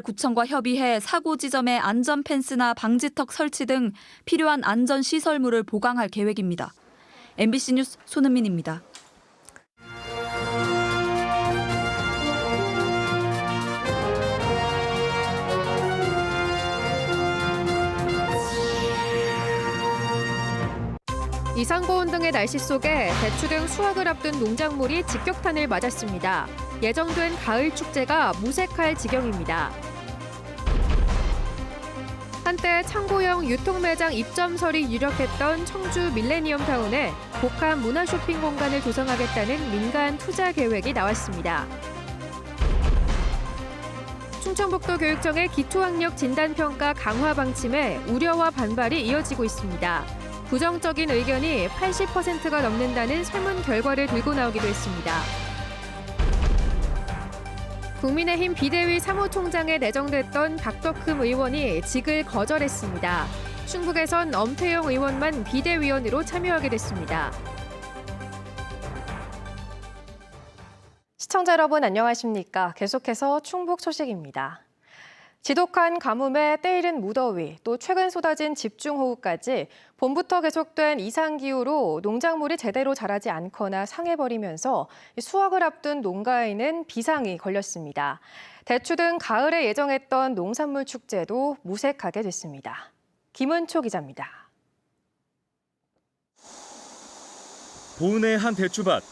구청과 협의해 사고 지점에 안전 펜스나 방지턱 설치 등 필요한 안전 시설물을 보강할 계획입니다. MBC 뉴스 손은민입니다. 이상고온 등의 날씨 속에 대추 등 수확을 앞둔 농작물이 직격탄을 맞았습니다. 예정된 가을 축제가 무색할 지경입니다. 한때 창고형 유통매장 입점설이 유력했던 청주 밀레니엄타운에 복합 문화 쇼핑 공간을 조성하겠다는 민간 투자 계획이 나왔습니다. 충청북도 교육청의 기초학력 진단평가 강화 방침에 우려와 반발이 이어지고 있습니다. 부정적인 의견이 80%가 넘는다는 설문 결과를 들고 나오기도 했습니다. 국민의힘 비대위 사무총장에 내정됐던 박덕흠 의원이 직을 거절했습니다. 충북에선 엄태영 의원만 비대위원으로 참여하게 됐습니다. 시청자 여러분 안녕하십니까? 계속해서 충북 소식입니다. 지독한 가뭄에 때이른 무더위, 또 최근 쏟아진 집중호우까지 봄부터 계속된 이상기후로 농작물이 제대로 자라지 않거나 상해버리면서 수확을 앞둔 농가에는 비상이 걸렸습니다. 대추 등 가을에 예정했던 농산물 축제도 무색하게 됐습니다. 김은초 기자입니다. 보은의 한 대추밭.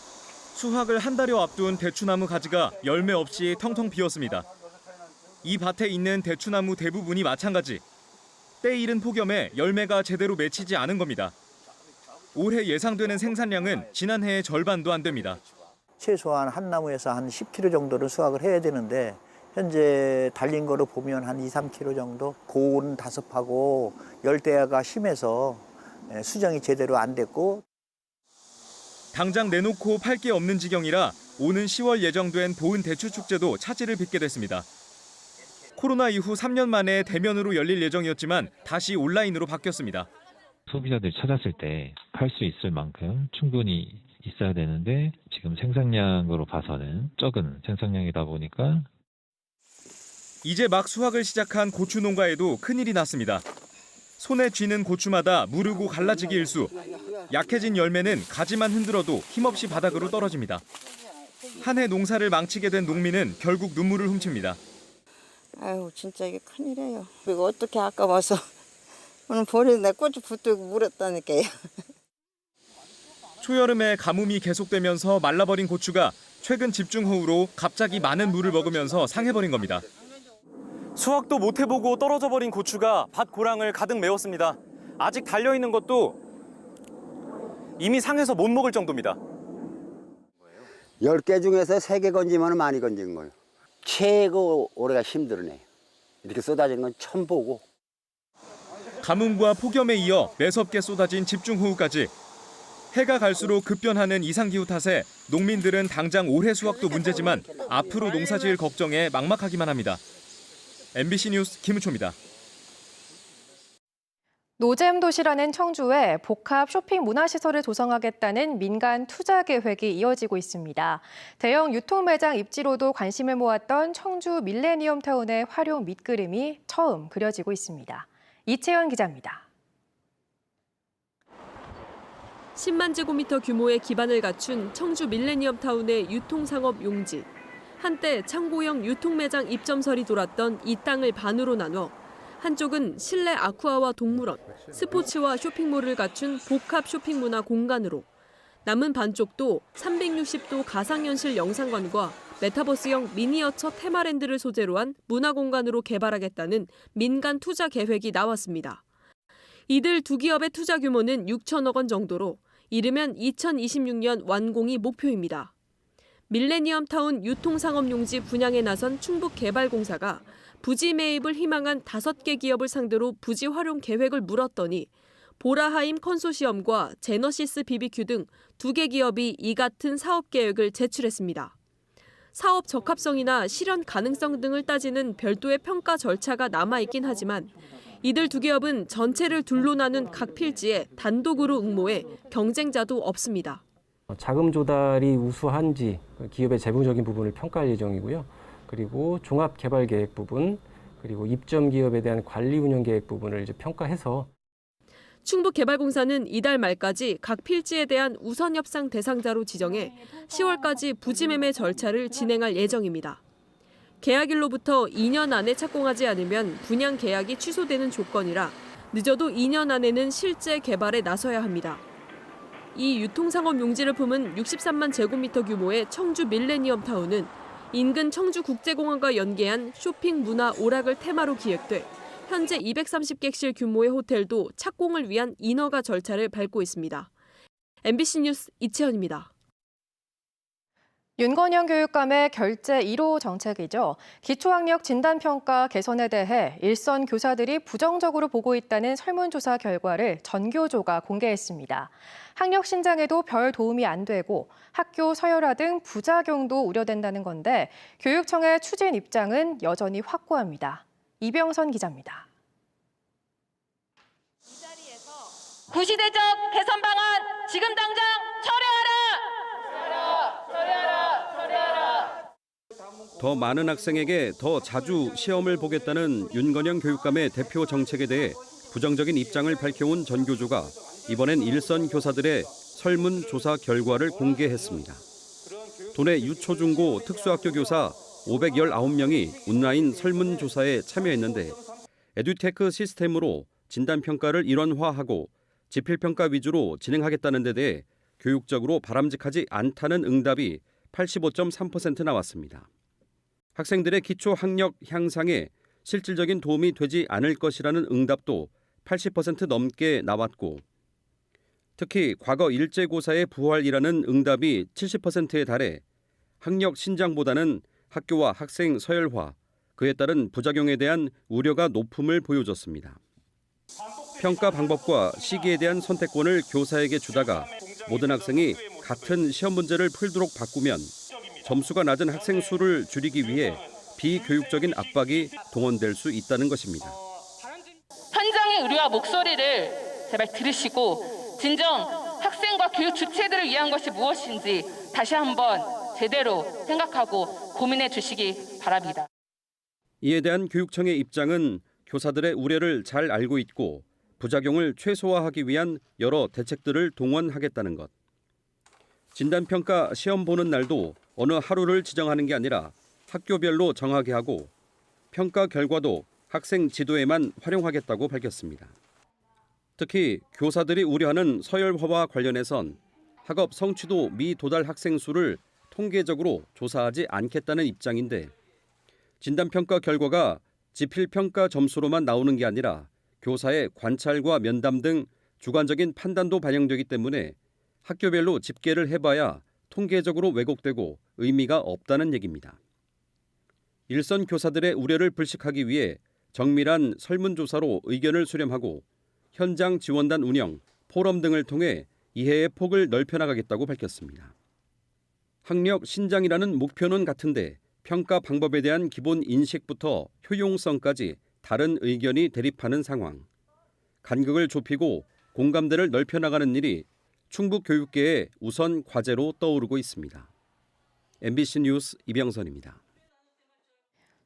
수확을 한 달여 앞둔 대추나무 가지가 열매 없이 텅텅 비었습니다. 이 밭에 있는 대추나무 대부분이 마찬가지. 때 이른 폭염에 열매가 제대로 맺히지 않은 겁니다. 올해 예상되는 생산량은 지난해의 절반도 안 됩니다. 최소한 한 나무에서 한 10kg 정도를 수확을 해야 되는데 현재 달린 거로 보면 한 2, 3kg 정도. 고온 다습하고 열대야가 심해서 수정이 제대로 안 됐고. 당장 내놓고 팔 게 없는 지경이라 오는 10월 예정된 보은 대추 축제도 차질을 빚게 됐습니다. 코로나 이후 3년 만에 대면으로 열릴 예정이었지만 다시 온라인으로 바뀌었습니다. 소비자들이 찾았을 때 팔 수 있을 만큼 충분히 있어야 되는데 지금 생산량으로 봐서는 적은 생산량이다 보니까 이제 막 수확을 시작한 고추 농가에도 큰일이 났습니다. 손에 쥐는 고추마다 무르고 갈라지기 일수. 약해진 열매는 가지만 흔들어도 힘없이 바닥으로 떨어집니다. 한 해 농사를 망치게 된 농민은 결국 눈물을 훔칩니다. 아유 진짜 이게 큰일이에요. 이거 어떻게 아까워서 오늘 버리는 내 고추 붙들고 물었다니까요. 초여름에 가뭄이 계속되면서 말라버린 고추가 최근 집중호우로 갑자기 많은 물을 먹으면서 상해버린 겁니다. 수확도 못 해보고 떨어져 버린 고추가 밭 고랑을 가득 메웠습니다. 아직 달려있는 것도 이미 상해서 못 먹을 정도입니다. 10개 중에서 3개 건지면 많이 건진 거예요. 최고 올해가 힘들네. 이렇게 쏟아지는 건 처음 보고. 가뭄과 폭염에 이어 매섭게 쏟아진 집중호우까지. 해가 갈수록 급변하는 이상기후 탓에 농민들은 당장 올해 수확도 문제지만 앞으로 농사지을 걱정에 막막하기만 합니다. MBC 뉴스 김은초입니다. 노잼 도시라는 청주에 복합 쇼핑 문화시설을 조성하겠다는 민간 투자 계획이 이어지고 있습니다. 대형 유통매장 입지로도 관심을 모았던 청주 밀레니엄타운의 활용 밑그림이 처음 그려지고 있습니다. 이채연 기자입니다. 10만 제곱미터 규모의 기반을 갖춘 청주 밀레니엄타운의 유통상업 용지. 한때 창고형 유통매장 입점설이 돌았던 이 땅을 반으로 나눠 한쪽은 실내 아쿠아와 동물원, 스포츠와 쇼핑몰을 갖춘 복합 쇼핑문화 공간으로, 남은 반쪽도 360도 가상현실 영상관과 메타버스형 미니어처 테마랜드를 소재로 한 문화공간으로 개발하겠다는 민간 투자 계획이 나왔습니다. 이들 두 기업의 투자 규모는 6천억 원 정도로 이르면 2026년 완공이 목표입니다. 밀레니엄타운 유통상업용지 분양에 나선 충북개발공사가 부지 매입을 희망한 5개 기업을 상대로 부지 활용 계획을 물었더니 보라하임 컨소시엄과 제너시스 BBQ 등 2개 기업이 이 같은 사업 계획을 제출했습니다. 사업 적합성이나 실현 가능성 등을 따지는 별도의 평가 절차가 남아있긴 하지만 이들 두 기업은 전체를 둘로 나눈 각 필지에 단독으로 응모해 경쟁자도 없습니다. 자금 조달이 우수한지 기업의 재무적인 부분을 평가할 예정이고요. 그리고 종합개발 계획 부분, 그리고 입점 기업에 대한 관리 운영 계획 부분을 이제 평가해서 충북개발공사는 이달 말까지 각 필지에 대한 우선 협상 대상자로 지정해 10월까지 부지매매 절차를 진행할 예정입니다. 계약일로부터 2년 안에 착공하지 않으면 분양 계약이 취소되는 조건이라 늦어도 2년 안에는 실제 개발에 나서야 합니다. 이 유통상업 용지를 품은 63만 제곱미터 규모의 청주 밀레니엄 타운은 인근 청주국제공항과 연계한 쇼핑 문화 오락을 테마로 기획돼 현재 230객실 규모의 호텔도 착공을 위한 인허가 절차를 밟고 있습니다. MBC 뉴스 이채연입니다. 윤건영 교육감의 결제 1호 정책이죠. 기초학력 진단평가 개선에 대해 일선 교사들이 부정적으로 보고 있다는 설문조사 결과를 전교조가 공개했습니다. 학력 신장에도 별 도움이 안 되고 학교 서열화 등 부작용도 우려된다는 건데 교육청의 추진 입장은 여전히 확고합니다. 이병선 기자입니다. 구시대적 개선 방안 지금 당장 철회하라! 더 많은 학생에게 더 자주 시험을 보겠다는 윤건영 교육감의 대표 정책에 대해 부정적인 입장을 밝혀온 전교조가 이번엔 일선 교사들의 설문조사 결과를 공개했습니다. 도내 유초중고 특수학교 교사 519명이 온라인 설문조사에 참여했는데 에듀테크 시스템으로 진단평가를 일원화하고 지필평가 위주로 진행하겠다는 데 대해 교육적으로 바람직하지 않다는 응답이 85.3% 나왔습니다. 학생들의 기초 학력 향상에 실질적인 도움이 되지 않을 것이라는 응답도 80% 넘게 나왔고 특히 과거 일제고사의 부활이라는 응답이 70%에 달해 학력 신장보다는 학교와 학생 서열화, 그에 따른 부작용에 대한 우려가 높음을 보여줬습니다. 평가 방법과 시기에 대한 선택권을 교사에게 주다가 모든 학생이 같은 시험 문제를 풀도록 바꾸면 점수가 낮은 학생 수를 줄이기 위해 비교육적인 압박이 동원될 수 있다는 것입니다. 현장의 의뢰와 목소리를 제발 들으시고 진정 학생과 교육 주체들을 위한 것이 무엇인지 다시 한번 제대로 생각하고 고민해 주시기 바랍니다. 이에 대한 교육청의 입장은 교사들의 우려를 잘 알고 있고 부작용을 최소화하기 위한 여러 대책들을 동원하겠다는 것. 진단평가 시험 보는 날도 어느 하루를 지정하는 게 아니라 학교별로 정하게 하고 평가 결과도 학생 지도에만 활용하겠다고 밝혔습니다. 특히 교사들이 우려하는 서열화와 관련해선 학업 성취도 미도달 학생 수를 통계적으로 조사하지 않겠다는 입장인데 진단평가 결과가 지필평가 점수로만 나오는 게 아니라 교사의 관찰과 면담 등 주관적인 판단도 반영되기 때문에 학교별로 집계를 해봐야 통계적으로 왜곡되고 의미가 없다는 얘기입니다. 일선 교사들의 우려를 불식하기 위해 정밀한 설문조사로 의견을 수렴하고 현장 지원단 운영, 포럼 등을 통해 이해의 폭을 넓혀나가겠다고 밝혔습니다. 학력 신장이라는 목표는 같은데 평가 방법에 대한 기본 인식부터 효용성까지 다른 의견이 대립하는 상황. 간극을 좁히고 공감대를 넓혀나가는 일이 충북 교육계의 우선 과제로 떠오르고 있습니다. MBC 뉴스 이병선입니다.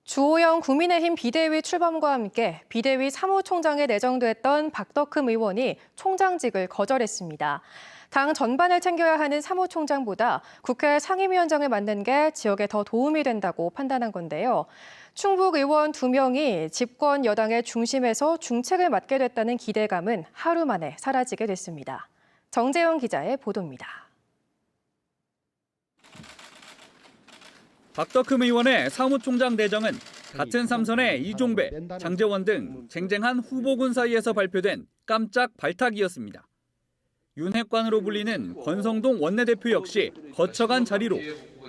주호영 국민의힘 비대위 출범과 함께 비대위 사무총장에 내정됐던 박덕흠 의원이 총장직을 거절했습니다. 당 전반을 챙겨야 하는 사무총장보다 국회 상임위원장을 맡는 게 지역에 더 도움이 된다고 판단한 건데요. 충북 의원 2명이 집권 여당의 중심에서 중책을 맡게 됐다는 기대감은 하루 만에 사라지게 됐습니다. 정재영 기자의 보도입니다. 박덕흠 의원의 사무총장 내정은 같은 삼선의 이종배, 장재원 등 쟁쟁한 후보군 사이에서 발표된 깜짝 발탁이었습니다. 윤핵관으로 불리는 권성동 원내대표 역시 거쳐간 자리로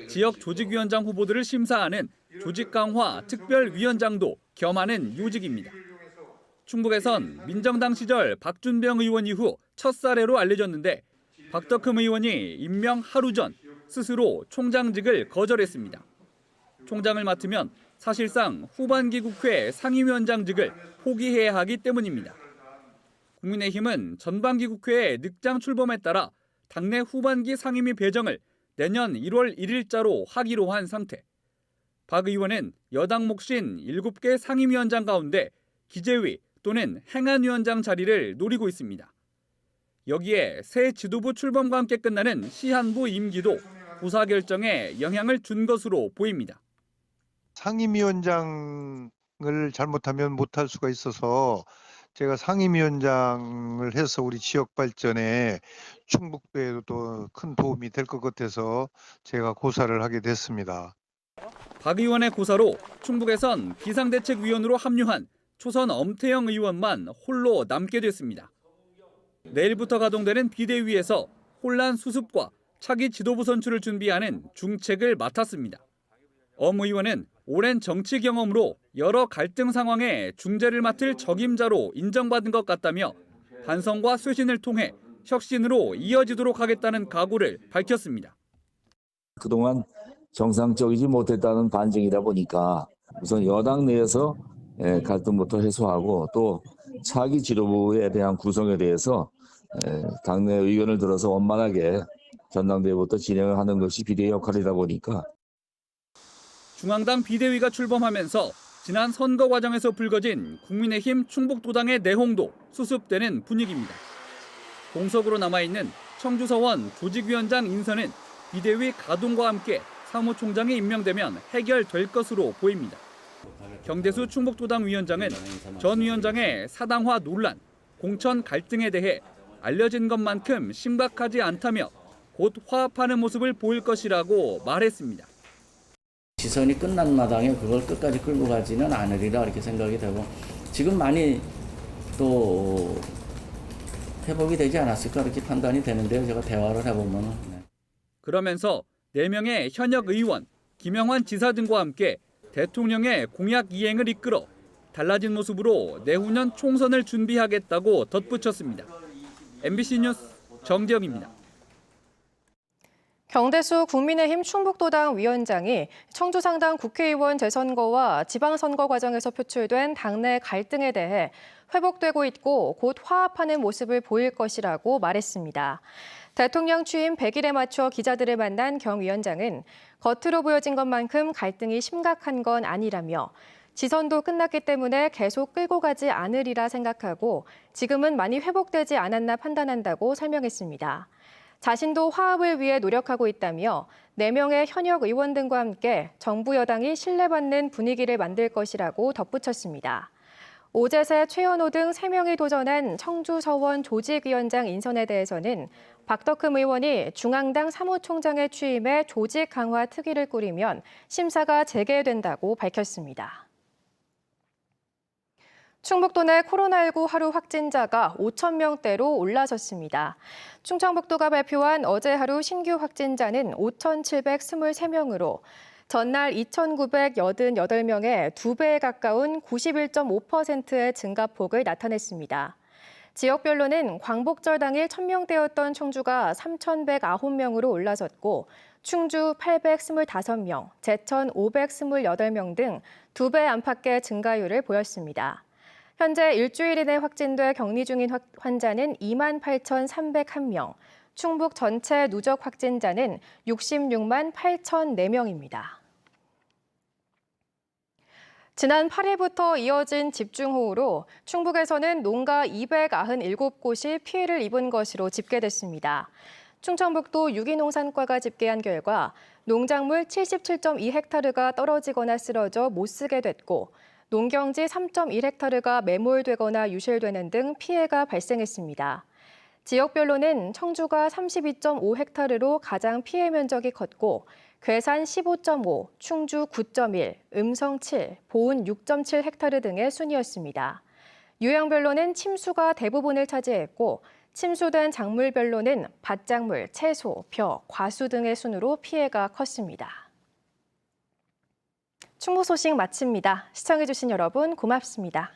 지역 조직위원장 후보들을 심사하는 조직강화 특별위원장도 겸하는 요직입니다. 충북에선 민정당 시절 박준병 의원 이후 첫 사례로 알려졌는데 박덕흠 의원이 임명 하루 전 스스로 총장직을 거절했습니다. 총장을 맡으면 사실상 후반기 국회 상임위원장직을 포기해야 하기 때문입니다. 국민의힘은 전반기 국회의 늑장 출범에 따라 당내 후반기 상임위 배정을 내년 1월 1일자로 하기로 한 상태. 박 의원은 여당 몫인 7개 상임위원장 가운데 기재위 또는 행안위원장 자리를 노리고 있습니다. 여기에 새 지도부 출범과 함께 끝나는 시한부 임기도 의사결정에 영향을 준 것으로 보입니다. 상임위원장을 잘못하면 못할 수가 있어서 제가 상임위원장을 해서 우리 지역 발전에 충북도에도 큰 도움이 될 것 같아서 제가 고사를 하게 됐습니다. 박 의원의 고사로 충북에선 비상대책위원으로 합류한 초선 엄태영 의원만 홀로 남게 됐습니다. 내일부터 가동되는 비대위에서 혼란 수습과 차기 지도부 선출을 준비하는 중책을 맡았습니다. 엄 의원은 오랜 정치 경험으로 여러 갈등 상황에 중재를 맡을 적임자로 인정받은 것 같다며 반성과 쇄신을 통해 혁신으로 이어지도록 하겠다는 각오를 밝혔습니다. 그동안 정상적이지 못했다는 반증이다 보니까 우선 여당 내에서 갈등부터 해소하고 또 차기 지도부에 대한 구성에 대해서 당내 의견을 들어서 원만하게 전당대회부터 진행을 하는 것이 비대위 역할이다 보니까 중앙당 비대위가 출범하면서 지난 선거 과정에서 불거진 국민의힘 충북도당의 내홍도 수습되는 분위기입니다. 공석으로 남아있는 청주서원 조직위원장 인선은 비대위 가동과 함께 사무총장이 임명되면 해결될 것으로 보입니다. 경대수 충북도당 위원장은 전 위원장의 사당화 논란, 공천 갈등에 대해 알려진 것만큼 심각하지 않다며 곧 화합하는 모습을 보일 것이라고 말했습니다. 지선이 끝난 마당에 그걸 끝까지 끌고 가지는 않으리라 이렇게 생각이 되고 지금 많이 또 회복이 되지 않았을까 이렇게 판단이 되는데요. 제가 대화를 해보면. 네. 그러면서 4명의 현역 의원, 김영환 지사 등과 함께 대통령의 공약 이행을 이끌어 달라진 모습으로 내후년 총선을 준비하겠다고 덧붙였습니다. MBC 뉴스 정재영입니다. 경대수 국민의힘 충북도당 위원장이 청주상당 국회의원 재선거와 지방선거 과정에서 표출된 당내 갈등에 대해 회복되고 있고 곧 화합하는 모습을 보일 것이라고 말했습니다. 대통령 취임 100일에 맞춰 기자들을 만난 경 위원장은 겉으로 보여진 것만큼 갈등이 심각한 건 아니라며 지선도 끝났기 때문에 계속 끌고 가지 않으리라 생각하고 지금은 많이 회복되지 않았나 판단한다고 설명했습니다. 자신도 화합을 위해 노력하고 있다며 4명의 현역 의원 등과 함께 정부 여당이 신뢰받는 분위기를 만들 것이라고 덧붙였습니다. 오재세, 최현호 등 3명이 도전한 청주서원 조직위원장 인선에 대해서는 박덕흠 의원이 중앙당 사무총장에 취임해 조직 강화 특위를 꾸리면 심사가 재개된다고 밝혔습니다. 충북도 내 코로나19 하루 확진자가 5,000명대로 올라섰습니다. 충청북도가 발표한 어제 하루 신규 확진자는 5,723명으로 전날 2,988명의 2배에 가까운 91.5%의 증가폭을 나타냈습니다. 지역별로는 광복절 당일 1,000명대였던 청주가 3,109명으로 올라섰고 충주 825명, 제천 528명 등 2배 안팎의 증가율을 보였습니다. 현재 일주일 이내 확진돼 격리 중인 환자는 28,301명, 충북 전체 누적 확진자는 66만 8,004명입니다. 지난 8일부터 이어진 집중호우로 충북에서는 농가 297곳이 피해를 입은 것으로 집계됐습니다. 충청북도 유기농산과가 집계한 결과 농작물 77.2헥타르가 떨어지거나 쓰러져 못 쓰게 됐고 농경지 3.1헥타르가 매몰되거나 유실되는 등 피해가 발생했습니다. 지역별로는 청주가 32.5헥타르로 가장 피해 면적이 컸고 괴산 15.5, 충주 9.1, 음성 7, 보은 6.7헥타르 등의 순이었습니다. 유형별로는 침수가 대부분을 차지했고 침수된 작물별로는 밭작물, 채소, 벼, 과수 등의 순으로 피해가 컸습니다. 충북 소식 마칩니다. 시청해주신 여러분 고맙습니다.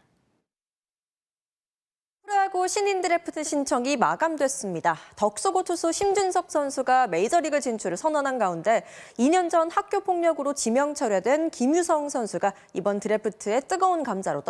프로야구 신인 드래프트 신청이 마감됐습니다. 덕소고 투수 심준석 선수가 메이저리그 진출을 선언한 가운데 2년 전 학교 폭력으로 지명 철회된 김유성 선수가 이번 드래프트에 뜨거운 감자로